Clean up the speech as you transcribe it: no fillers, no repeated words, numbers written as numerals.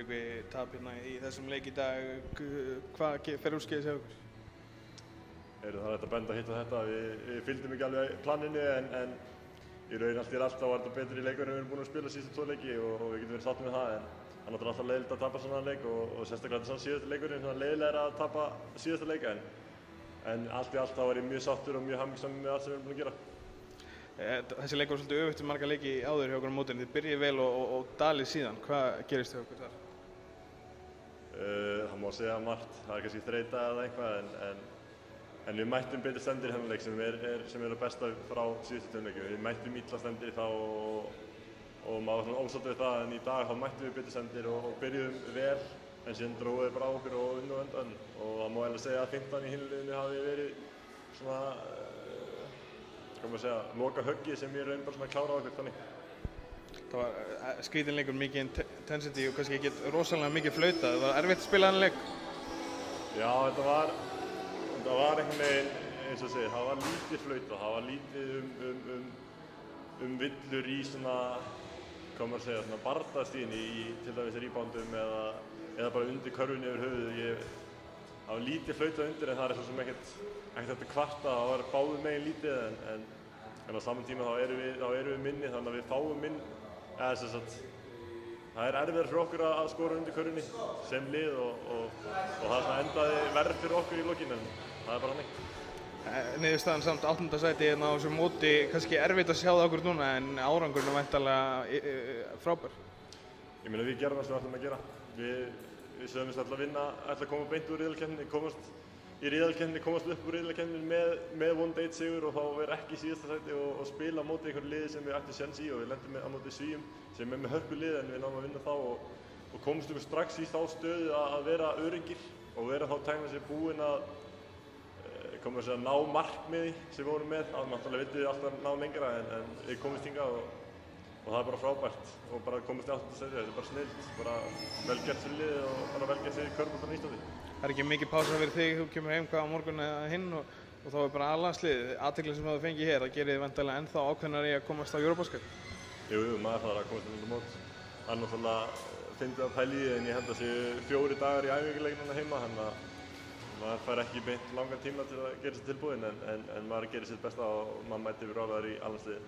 Tryggvi tap hérna í þessum leik í dag. Hvað fer úrskeiðis hjá ykkur? Það er hægt að benda hitt og þetta. Við fylgdum ekki alveg planinu en í raun allt var þetta betri leikur en við erum búin að spila síðustu 2 leiki og við getum verið sátt með það. En það er alltaf leiðilegt að tapa svona leik og sérstaklega þetta síðasta leikurinn, svona leiðilega að tapa síðasta leika. En allt í allt þá var ég mjög sáttur og mjög hamingjusamur með allt sem við erum búin að gera. Þessi leikur var svolítið öfugt við marga leiki áður hjá okkur á mótinu. Þið byrjið vel og dalið síðan. Hvað gerist hjá okkur þar? Það má segja margt. Það er kannski þreyta eða eitthvað en við mættum betri stendir í þennan leik sem er að besta frá síðustu 2 leikjum. Við mættum illa stendir í þá og maður var svona ósáttur við það en í dag þá mættum við betri stendir og byrjuðum vel en síðan dróðu við bara á okkur og unnu á undan og það má eiginlega segja að 15 í hinu liðinu hafi verið svona loka höggið sem ég raun bara svona klára á okkur þannig. Það var skrítin leikur, mikið intensity og kannski ekki rosalega mikið flautað. Það var erfitt að spila þennan leik? Já, þetta var einhvern veginn, eins og segir, það var lítið flautað, það var lítið villur í svona, hvað maður segja, svona bardagsstíðinni í til dæmis reboundum eða bara undir körfunni yfir höfuðið. Það var lítið flautað undir en það er svo sem ekkert hægt að kvarta, það var báðum megin lítið en á saman tíma þá erum við minni þannig að við fáum minn eða sem sagt það er erfiðar fyrir okkur að skora undir körfunni sem lið og það svona endaði verð fyrir okkur í lokin en það er bara hannig. Niðurstaðan samt 8. sæti hérna á þessu móti, kannski erfitt að sjá það okkur núna en árangurinn er væntanlega frábær. Ég meina við gerum það sem við ætlum að gera. Við sögumst alltaf að vinna, ætla að koma beint úr riðlakeppninni, komast upp úr riðlakeppninni með one date sigur og þá vera ekki í síðasta sæti og spila á móti einhverju liði sem við ættum séns í og við lendum á móti Svíum sem er með hörku lið en við náum að vinna þá og komumst við strax í þá stöðu að vera öruggir og vera þá tækna sér búin að ná markmiði sem við vorum með. Náttúrulega vildum við alltaf ná lengra en við komumst hingað og það er bara frábært og bara komast í 8. sæti, þetta er bara snillt, bara vel gert fyrir liðið og bara vel gert fyrir körfuboltann á Íslandi. Það er ekki mikið pása fyrir þig, þú kemur heim hvað á morgun eða hinn og þá er bara A-landslið, athygli sem þú fengið hér, það gerir þið væntanlega ennþá ákveðnari að komast á Eurobasket. Jú, maður þarf að komast í mót. Það er náttúrulega fyndið að pæla í því en ég held að séu 4 dagar í æfingarleiknum heima þannig að maður fær ekki beint langan tíma til að gera sér tilbúinn en maður gerir sitt besta og maður mætir við ráðaðar í A-landsliðið.